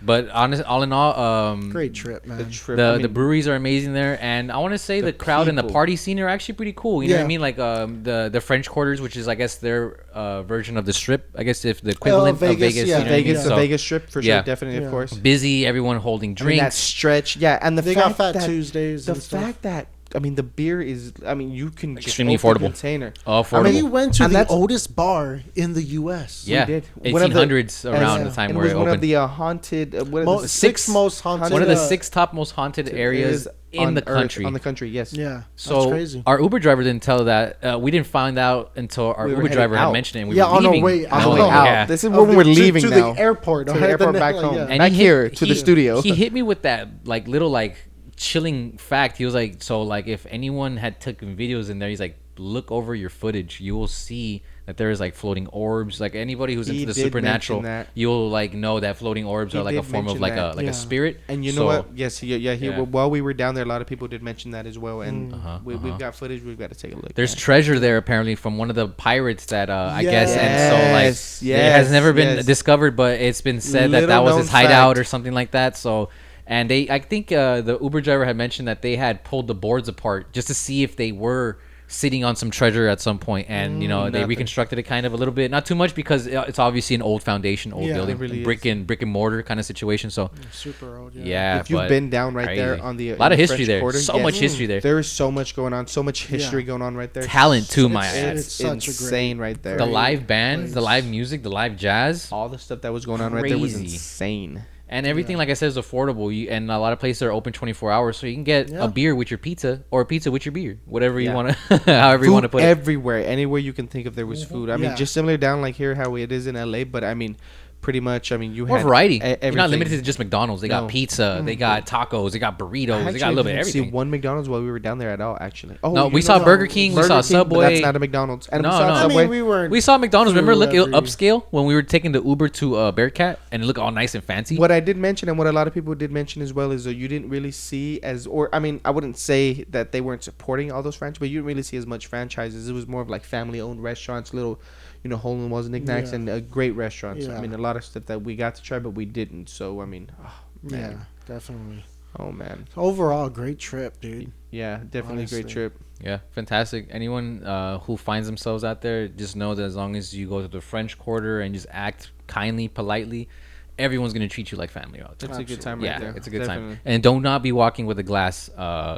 But all in all, great trip, man. The breweries are amazing there, and I want to say the crowd and the party scene are actually pretty cool. You know what I mean? Like the French Quarters, which is I guess their version of the Strip. I guess if the equivalent of Vegas. Yeah. You know the Vegas Strip for sure, definitely, of course. Busy, everyone holding drinks. That stretch, and they got Fat Tuesdays. The fact that. I mean, the beer is. I mean, you can extremely affordable. Container. Affordable. I mean, we went to the oldest bar in the U.S. Yeah, we did. 1800s around the time where it opened. One of the haunted. Six most haunted. One of the 6 top most haunted areas in the country. On the country, yes. Yeah. So that's crazy. Our Uber driver didn't tell that. We didn't find out until our Uber driver had mentioned it. And we were on leaving. our way out. Yeah. This is when we're leaving now. To the airport. To the airport back home. And back here to the studio. He hit me with that like little like chilling fact. He was like, so like if anyone had taken videos in there, he's like, look over your footage, you will see that there is like floating orbs. Like anybody who's into the supernatural, you'll like know that floating orbs are like a form of like a spirit. And you know what? Yes, while we were down there, a lot of people did mention that as well. And we've got footage. We've got to take a look. There's treasure there apparently from one of the pirates that I guess, and so like it has never been discovered, but it's been said that was his hideout or something like that. So. And I think the Uber driver had mentioned that they had pulled the boards apart just to see if they were sitting on some treasure at some point, and they reconstructed it kind of a little bit, not too much because it's obviously an old foundation, building, really brick and mortar kind of situation. So super old. Yeah, if you've been down right there on the a lot of history there, Quarter, so much history there. There is so much going on, so much history going on right there. Talent too, my ass. It's insane right there. The live bands, the live music, the live jazz, all the stuff that was going on right there was insane. And everything, like I said, is affordable. And a lot of places are open 24 hours, so you can get a beer with your pizza or a pizza with your beer, whatever you want to, however you want to put it. Everywhere, anywhere you can think of, there was food. I mean, just similar down like here how it is in LA, but I mean, pretty much. I mean, you more had variety. Everything. You're not limited to just McDonald's. They got pizza, they got tacos, they got burritos, they got a little bit of everything. See one McDonald's while we were down there at all, actually. Oh, no, we saw Burger King, we saw Subway. But that's not a McDonald's. And no, we saw Subway. I mean, we saw McDonald's. Remember, look upscale when we were taking the Uber to Bearcat, and it looked all nice and fancy. What I did mention, and what a lot of people did mention as well, is that you didn't really see I mean, I wouldn't say that they weren't supporting all those franchises, but you didn't really see as much franchises. It was more of like family-owned restaurants, little, hole-in-ones, knickknacks, and great restaurants. I mean, a lot of stuff that we got to try, but we didn't. So, I mean, man. Yeah, definitely. Oh, man. Overall, great trip, dude. Yeah, definitely a great trip. Yeah, fantastic. Anyone who finds themselves out there, just know that as long as you go to the French Quarter and just act kindly, politely, everyone's gonna treat you like family out there. It's a good time right there. It's a good time. And do not be walking with a glass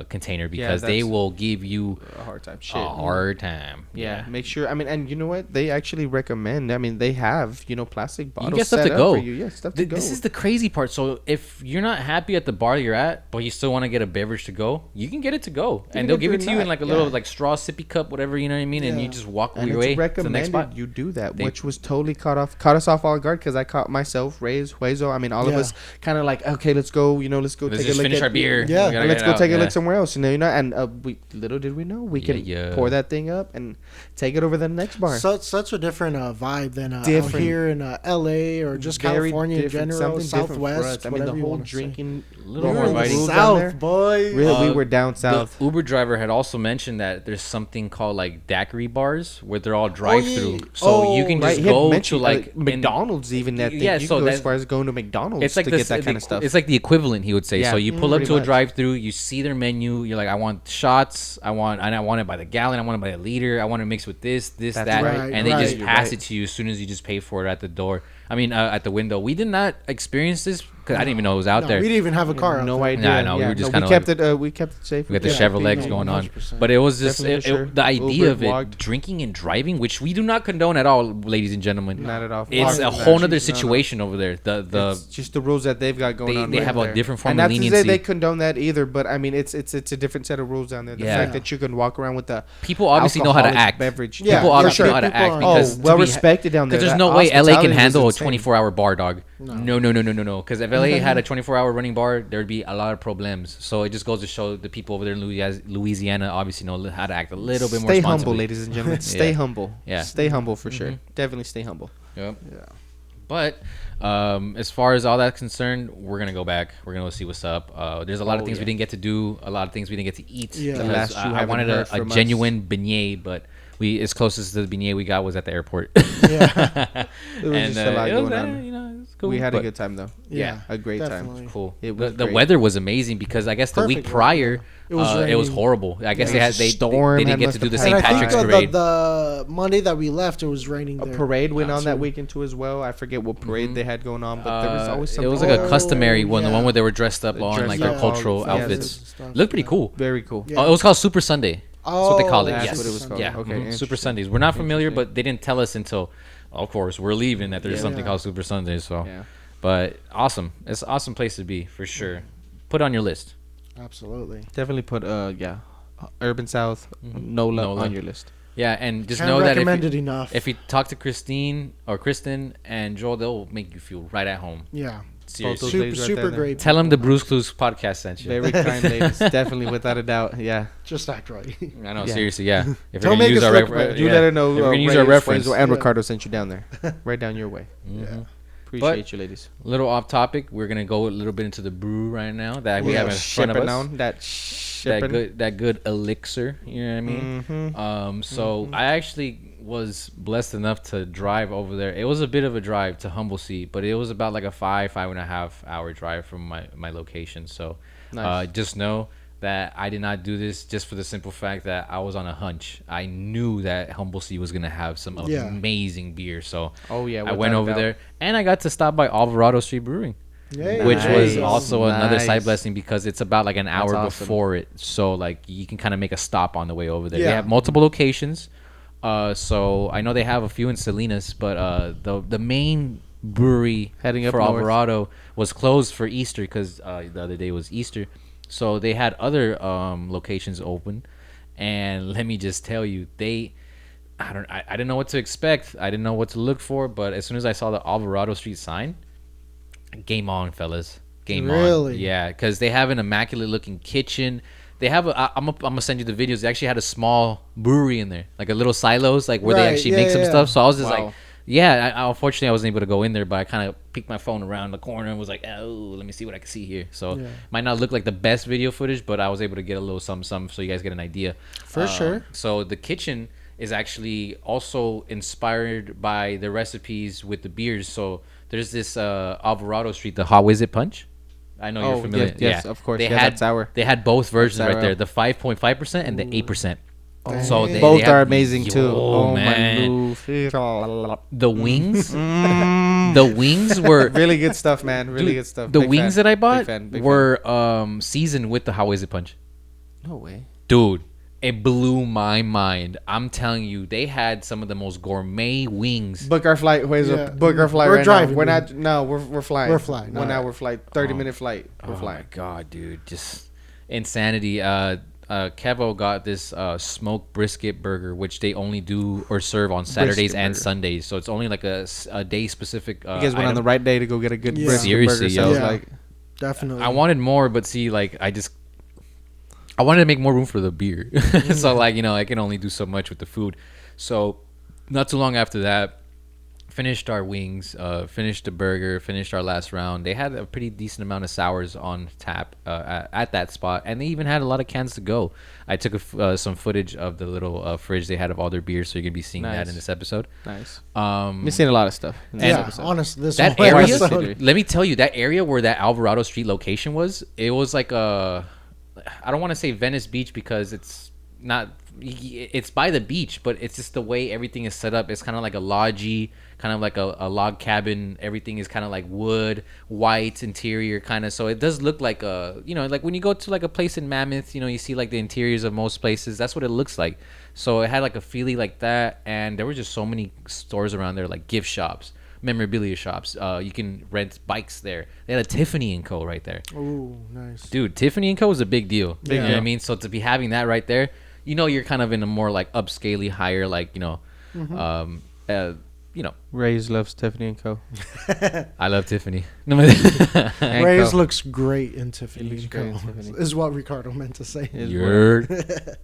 container because they will give you a hard time. Yeah, make sure. I mean, and you know what? They actually recommend. I mean, they have plastic bottles. You get stuff to go. For you. Yeah, stuff to go. This is the crazy part. So if you're not happy at the bar you're at, but you still want to get a beverage to go, you can get it to go, and they'll give it to you in like a little like straw sippy cup, whatever, you know what I mean, and you just walk your way to the next spot. You do that, which was totally caught us off all guard because I caught myself, Reyes, Huezo. I mean, all of us kind of like, okay, let's go. Let's go take a look. Finish our beer. Yeah, let's go take a look somewhere else. And we little did we know we can pour that thing up and take it over to the next bar. Such a different vibe than out here in LA or just California in general, Southwest. I mean, the whole drinking, a little more inviting. South, boy. Really, we were down south. The Uber driver had also mentioned that there's something called like daiquiri bars where they're all drive-through, so you can just go to like McDonald's even that thing. You can go as far as going to McDonald's to get that kind of stuff. It's like the equivalent, he would say. So you pull up to a drive-through, you see their menu, you're like, I want shots, I want it by the gallon, I want it by the liter, I want to mix with this, that, and they just pass it to you as soon as you just pay for it at the door. I mean, at the window. We did not experience this because I didn't even know it was out there. We didn't even have a car. No idea. No, we were just kind of we kept it safe. We got the Chevrolets going on, but it was just the idea of it, drinking and driving, which we do not condone at all, ladies and gentlemen. Not at all. It's a whole other situation over there. It's just the rules that they've got going on. They have a different form of leniency. And not to say they condone that either, but I mean, it's a different set of rules down there. The fact that you can walk around with the people obviously know how to act. Beverage. People obviously know how to act because well respected down there. Because there's no way LA can handle a 24-hour bar, dog. No. Because if LA had a 24-hour running bar, there'd be a lot of problems. So it just goes to show the people over there in Louisiana obviously know how to act a little bit more responsibly. Stay humble, ladies and gentlemen. Stay humble. Yeah. Stay humble for sure. Definitely stay humble. Yep. Yeah. But as far as all that's concerned, we're gonna go back. We're gonna go see what's up. There's a lot of things we didn't get to do. A lot of things we didn't get to eat. Yeah. I wanted a genuine beignet, but as closest to the beignet we got was at the airport. Yeah. It was just a lot going on. It's cool. We had a good time though. Yeah, a great time. Cool. The weather was amazing because I guess the week prior it was horrible. I guess they didn't get to do the St. Patrick's parade. The Monday that we left, it was raining. A parade went on that weekend too as well. I forget what parade they had going on, but there was always something. It was like a customary one, the one where they were dressed up on like their cultural outfits. Looked pretty cool. Very cool. It was called Super Sunday. That's what they called it. That's Yes. what it was called. Yeah. Okay. Super Sundays. We're not familiar, but they didn't tell us until, of course, we're leaving that there's something called Super Sundays. So, but awesome. It's an awesome place to be for sure. Put it on your list. Absolutely. Definitely put Urban South, NOLA on your list. Yeah, and just Can't know that if you talk to Kristen and Joel, they'll make you feel right at home. Yeah. Seriously. Super great. Tell them the Brew Clues podcast sent you. Very kind ladies. Definitely, without a doubt. Yeah. Just act right. I know, seriously, yeah. If Don't you're going to use our reference. You let her know. If we're going to use our reference. And Ricardo sent you down there. Right down your way. Yeah. Appreciate you, ladies. A little off topic. We're going to go a little bit into the brew right now that we have in front of us. That good elixir. You know what I mean? Mm-hmm. So I actually was blessed enough to drive over there. It was a bit of a drive to Humblesea, but it was about like a 5.5 hour drive from my location. So just know that I did not do this just for the simple fact that I was on a hunch. I knew that Humblesea was gonna have some amazing beer. So I went over there and I got to stop by Alvarado Street Brewing. Which was also another side blessing because it's about like an hour before it. So like you can kind of make a stop on the way over there. They have multiple locations. So I know they have a few in Salinas, but the main brewery Heading up for north. Alvarado was closed for Easter because the other day was Easter. So they had other locations open, and let me just tell you, I didn't know what to expect. I didn't know what to look for, but as soon as I saw the Alvarado Street sign, game on, fellas. Game on. Really? Yeah, because they have an immaculate looking kitchen. They have I'm gonna send you the videos. They actually had a small brewery in there, like a little silos, like where they Right, actually yeah, make some yeah. stuff. So I was just Wow. like, yeah. Unfortunately, I wasn't able to go in there, but I kind of peeked my phone around the corner and was like, oh, let me see what I can see here. So Yeah. might not look like the best video footage, but I was able to get a little some, so you guys get an idea. For sure. So the kitchen is actually also inspired by the recipes with the beers. So there's this Alvarado Street, the How Is It Punch. I know you're familiar. yes, of course. They Yeah, had that's sour. They had both versions sour right there, ale. the 5.5% and the 8%. Oh, So dang. Both are amazing too. Oh, Oh man. man. The wings, the wings were Really good stuff, man. Really Dude, good stuff. The Big wings fan. that I Big bought fan, big were seasoned with the How Is It Punch. fan. No way. Dude, it blew my mind. I'm telling you, they had some of the most gourmet wings. Book our flight. Where's Yeah. book our flight We're right driving, now. We're dude. not. No, we're flying. We're flying. 1 Alright. hour flight. 30-minute flight. We're Oh my flying. god, dude, just insanity. Kevo got this smoked brisket burger, which they only do or serve on Saturdays Brisket and burger. Sundays. So it's only like a day specific. You guys went on item. the right day to go get a good Yeah. brisket Seriously, burger. yo. Sounds Yeah. like Definitely. I wanted more, but see, like I wanted to make more room for the beer. So like, I can only do so much with the food. So not too long after that, finished our wings, finished the burger, finished our last round. They had a pretty decent amount of sours on tap at that spot, and they even had a lot of cans to go. I took some footage of the little fridge they had of all their beers, so you're gonna be seeing that Nice. in this episode. nice. Um, We've seen a lot of stuff. in this yeah, episode. honestly, this that whole area, episode- let me tell you, that area where that Alvarado Street location was, it was like I don't want to say Venice Beach because it's not, it's by the beach, but it's just the way everything is set up. It's kind of like a lodgy, kind of like a log cabin. Everything is kind of like wood, white interior kind of. So it does look like like when you go to like a place in Mammoth, you see like the interiors of most places. That's what it looks like. So it had like a feeling like that. And there were just so many stores around there, like gift shops, memorabilia shops. You can rent bikes there. They had a Tiffany & Co. right there. Ooh, nice. Dude, Tiffany & Co. is a big deal. Big You know deal. what I mean? So to be having that right there, you're kind of in a more like upscaley, higher, like, Reyes loves Tiffany and Co. I love Tiffany. And Reyes Co. looks great in Tiffany. looks and great in Co. Tiffany. Is what Ricardo meant to say. His Yerd.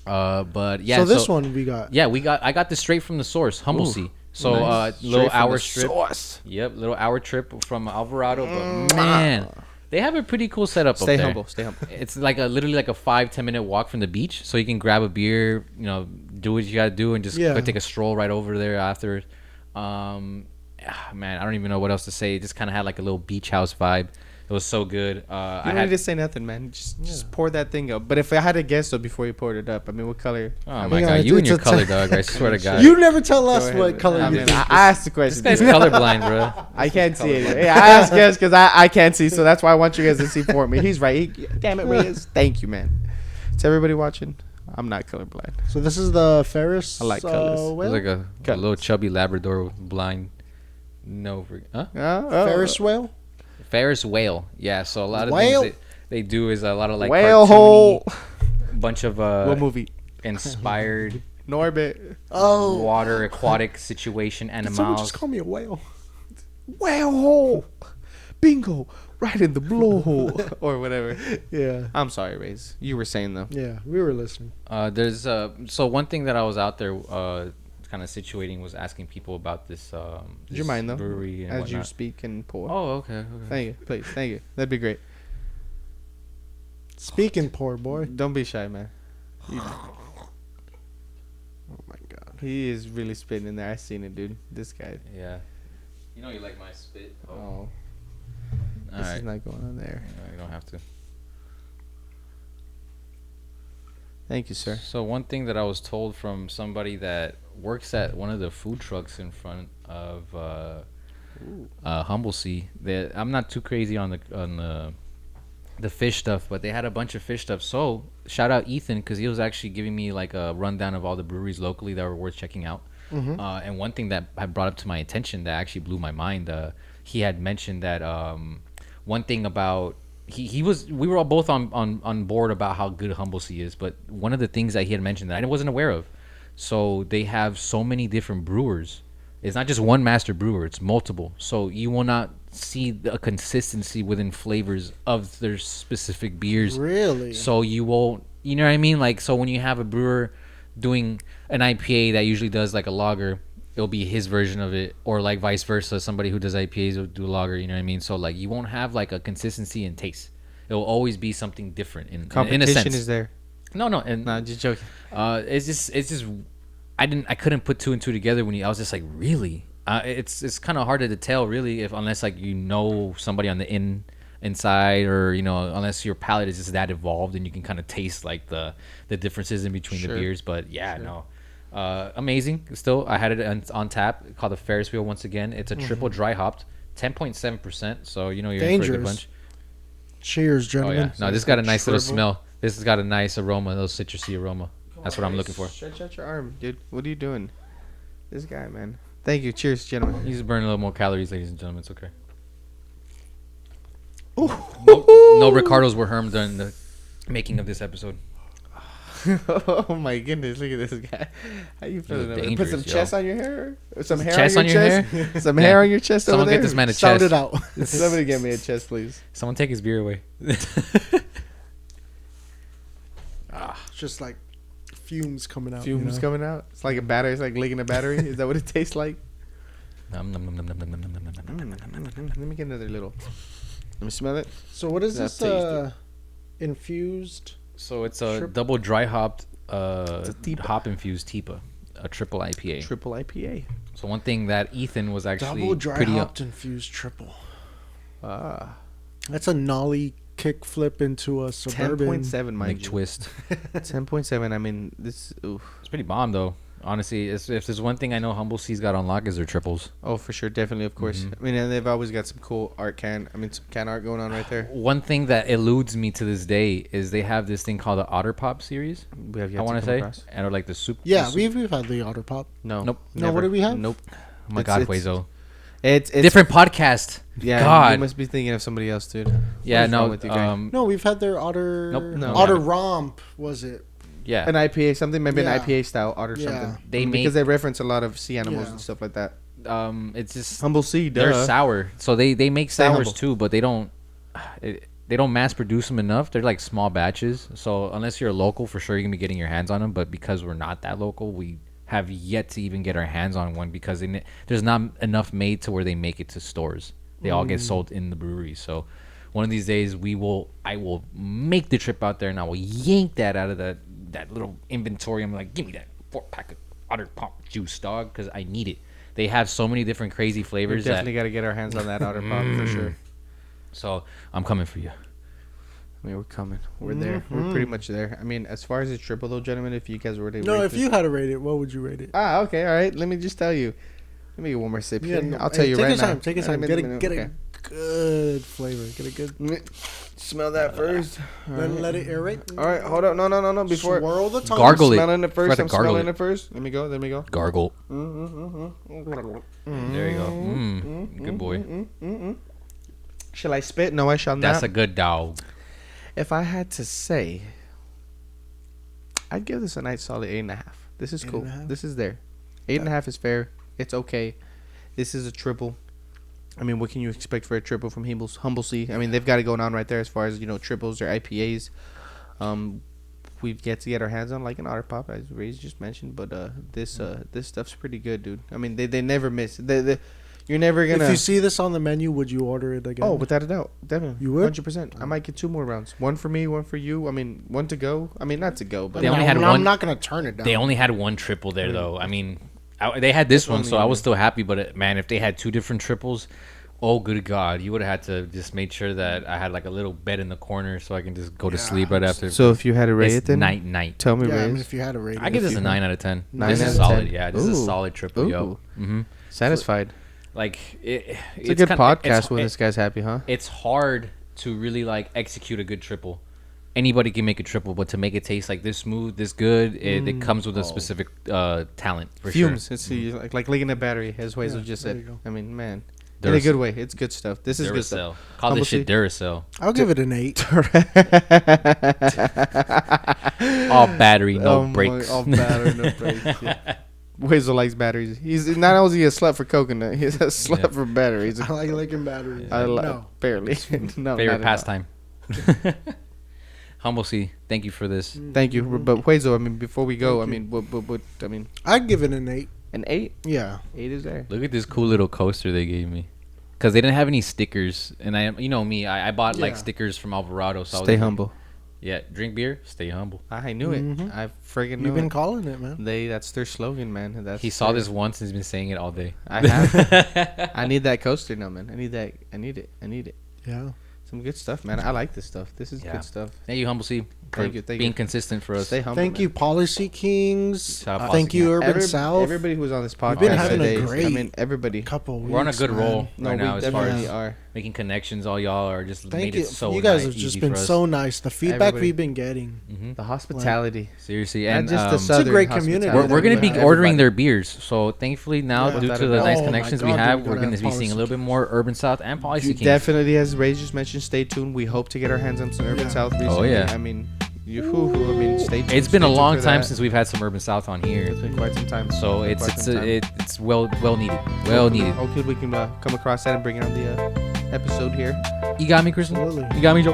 But yeah. so this one we got. Yeah, I got this straight from the source, Humble Sea. So Nice. little Straight from hour the strip. sauce. Yep, little hour trip from Alvarado. But man, they have a pretty cool setup Stay up there. humble. Stay humble. It's like literally like a 5-10 minute walk from the beach, so you can grab a beer, do what you gotta do, and just Yeah. go take a stroll right over there after. Man, I don't even know what else to say. It just kind of had like a little beach house vibe. It was so good. You don't need to say nothing, man. Just pour that thing up. But if I had to guess, though, before you poured it up, I mean, what color? Oh my Yeah, god, it's- you and it's your a color, ten- dog! I swear to God. You never tell us Go ahead. what color I you mean, think. I asked the This question. guy's dude. colorblind, bro. I can't see it. Yeah, I asked guys because I can't see, so that's why I want you guys to see for me. He's right. Damn it, Reyes. Thank you, man. To everybody watching, I'm not colorblind. So this is the Ferris. I like colors. It was Whale? like a little chubby Labrador with blind. Huh? Ferris whale. Ferris whale. Yeah. So a lot of Whale? things they do is a lot of like Whale cartoony, hole. bunch of What movie? inspired Norbit. Oh, water aquatic situation someone animals. just call me a whale. Whale hole. Bingo. Right in the blowhole. Or whatever. Yeah, I'm sorry, Reyes. You were saying, though. yeah, we were listening. There's so one thing that I was out there kind of situating was asking people about this. Would you this mind, though? brewery and As you whatnot. speak and pour. Oh, okay. Thank you. Please. Thank you. That'd be great. Speaking poor boy. Don't be shy, man. Oh my god. He is really spitting in there. I seen it, dude. This guy. Yeah. You like my spit. Oh. All This right. is not going on there. You don't have to. Thank you, sir. So one thing that I was told from somebody that works at one of the food trucks in front of Humble Sea, that I'm not too crazy on the fish stuff, but they had a bunch of fish stuff. So shout out Ethan, because he was actually giving me like a rundown of all the breweries locally that were worth checking out. And one thing that had brought up to my attention that actually blew my mind, he had mentioned that one thing about we were all both on board about how good Humble Sea is, but one of the things that he had mentioned that I wasn't aware of. So they have so many different brewers. It's not just one master brewer; it's multiple. So you will not see a consistency within flavors of their specific beers. Really? So you won't. You know what I mean? Like, so when you have a brewer doing an IPA that usually does like a lager, it'll be his version of it, or like vice versa. Somebody who does IPAs will do a lager. You know what I mean? So like you won't have like a consistency in taste. It will always be something different in a sense. Competition is there. No, and No, just joking. it's just I couldn't put two and two together when I was just like, really. It's kind of harder to tell really if unless like you know somebody on the inside, or you know, unless your palate is just that evolved and you can kind of taste like the differences in between the beers. But yeah, no. Amazing. Still, I had it on tap, called the Ferris wheel once again. It's a triple dry hopped, 10.7%. So you know you're in for a good bunch. Cheers, Oh gentlemen. yeah, no, this got a nice little smell. This has got a nice aroma, a little citrusy aroma. That's what I'm looking for. Stretch out your arm, dude. What are you doing? This guy, man. Thank you. Cheers, gentlemen. He's burning a little more calories, ladies and gentlemen. It's okay. Ooh. No Ricardos were harmed during the making of this episode. Oh my goodness! Look at this guy. How you feeling? Put some chest on your hair. Some hair chest on your chest. hair? Some hair on your chest. Someone over there. get this man a Sound chest. it out. Somebody get me a chest, please. Someone take his beer away. It's just like fumes coming out. Fumes coming out. It's like a battery. It's like licking a battery. Is that what it tastes like? Let me get another little. Let me smell it. So what is That's this? Infused. So it's a double dry hopped, hop infused Teepa, a triple IPA. Triple IPA. So one thing that Ethan was actually Double dry pretty hopped infused triple. Ah. That's a nollie kick flip into a suburban. 10.7, mind Big you. twist. 10.7. I mean, this. Oof. It's pretty bomb though. Honestly, if there's one thing I know Humble Sea's got on lock is their triples. Oh, for sure, definitely, of course. I mean, and they've always got some cool some can art going on right there. One thing that eludes me to this day is they have this thing called the Otter Pop series. We have yet I want to say, across. and or like the soup. Yeah, the soup. we've had the Otter Pop. No. Nope. No, what did we have? Nope. Oh my God, Huezo. It's Different podcast. Yeah, God. you must be thinking of somebody else, dude. Yeah, What is no. wrong with you guys? No, we've had their Otter. Nope. No. Otter Yeah. Romp was it? Yeah. An IPA, something maybe Yeah. an IPA style art or Yeah. something. They because they reference a lot of sea animals Yeah. and stuff like that. It's just Humble Sea, they're duh. sour, so they make Stay sours humble. too, but they don't mass produce them enough. They're like small batches, so unless you're a local, for sure you're gonna be getting your hands on them. But because we're not that local, we have yet to even get our hands on one because there's not enough made to where they make it to stores. They all get sold in the brewery. So one of these days I will make the trip out there and I will yank that out of that little inventory. I'm like, give me that 4-pack of Otter Pop juice, dog, because I need it. They have so many different crazy We flavors. definitely got to get our hands on that Otter Pop for sure. So I'm coming for you. I mean, we're coming. We're there. We're pretty much there. I mean, as far as the triple though, gentlemen, if you guys were to No, rate if you had to rate it, what would you rate it? okay, all right. Let me just tell you. Let me get one more sip here. no, I'll tell you take right your now. time. Take your time. Get a good flavor. Get a good. Smell that first. Then let it airate. All right, hold up. No. Before Swirl the tongue. Gargle it. smelling it first. Forgot I'm to gargle smelling it. it first. Let me go. Gargle. Mm-hmm. There you go. Good boy. Shall I spit? No, I shall not. That's a good dog. If I had to say, I'd give this a nice solid 8.5. This is cool. 8.5? This is there. 8.5 is fair. It's okay. This is a triple. I mean, what can you expect for a triple from Humble Sea? I mean, they've got it going on right there as far as, triples or IPAs. We've yet to get our hands on like an Otter Pop, as Reyes just mentioned, but this stuff's pretty good, dude. I mean, they never miss. You're never gonna. If you see this on the menu, would you order it again? Oh, without a doubt, definitely. You would? 100%. I might get 2 more rounds. One for me, one for you. I mean, one to go. I mean, not to go, but They only had I'm one- not gonna turn it down. They only had one triple there, though. I mean, they had this one, so I was still happy. But man, if they had 2 different triples, oh good God, you would have had to just make sure that I had like a little bed in the corner so I can just go to sleep right after. So if you had to rate it, It's then night. tell me, Yeah, I mean, Reyes. if you had a rating, I give this a 9 out of 10. 9 This out is of solid. 10. Yeah, this is a Ooh. solid triple, yo. Ooh. Satisfied. Like It's a good podcast when this guy's happy, huh? It's hard to really like execute a good triple. anybody can make a triple, but to make it taste like this smooth, this good, it comes with a specific talent for Fumes. sure. It's like leaking a battery, as Weasel Yeah, just there said. you go. I mean, man, in a good way. It's good stuff. This is good stuff. Duracell. Call this shit Duracell. I'll give it an 8. All battery, no brakes. All battery, no brakes. Yeah. Weasel likes batteries. He's not only a slut for coconut, he's a slut for batteries. I like licking batteries. No, barely. No, Favorite not at all. pastime. Humble C, thank you for this. Thank you, but Weasel. I mean, before we go, I mean, what? I mean, I'd give it an 8. an 8. Yeah. 8 is there. Look at this cool little coaster they gave me. Because they didn't have any stickers. And you know me, I bought like Yeah. stickers from Alvarado. So I was Stay like, humble. Yeah, drink beer, stay humble. I knew it. Mhm. I friggin' knew You've been it. calling it, man. That's their slogan, man. That's He saw this once and he's been saying it all day. I have. I need that coaster now, man. I need that. I need it. Yeah. Some good stuff, man. I like this stuff. This is Yeah. good stuff. Thank you, Humble C, for Thank you. being consistent for us. Stay humble. Thank man. you, Policy Kings. Shout out Thank Policy you, King. Urban South. Everybody who was on this podcast been having a today. I great mean, everybody. Couple weeks, We're on a good man. roll No, right we now as far definitely as are. making connections. All y'all are just Thank made you. it so You guys have easy just been for us. so nice. The feedback Everybody. we've been getting. Mhm. The hospitality. Seriously, Not and just the It's a southern great community. hospitality, we're going to be but ordering everybody. their beers. So thankfully now, Yeah. due Without to a the doubt. nice Oh my connections God, we dude, have, we we're gotta going to be have seeing a Policy little bit more Urban South and Policy You King. definitely, as Ray just mentioned, stay tuned. We hope to get our hands on some Urban Yeah. South recently. yeah. I mean, I mean, stay tuned. It's been Stay a tuned long for time that. since we've had some Urban South on here. It's been quite some time. So Quite it's some time. it's well needed. Well needed. Hopefully we can come across that and bring it on the episode here. You got me, Kristen. Absolutely. You got me, Joe.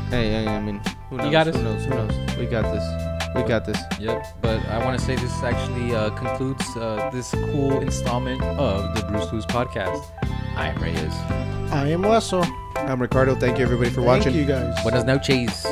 Hey, I mean, who knows? You got us. Who knows? We got this. We got this. Yep. But I want to say this actually concludes this cool installment of the Brew Clues Podcast. I am Reyes. I am Wesso. I'm Ricardo. Thank you, everybody, for Thank watching. you guys. Buenas noches.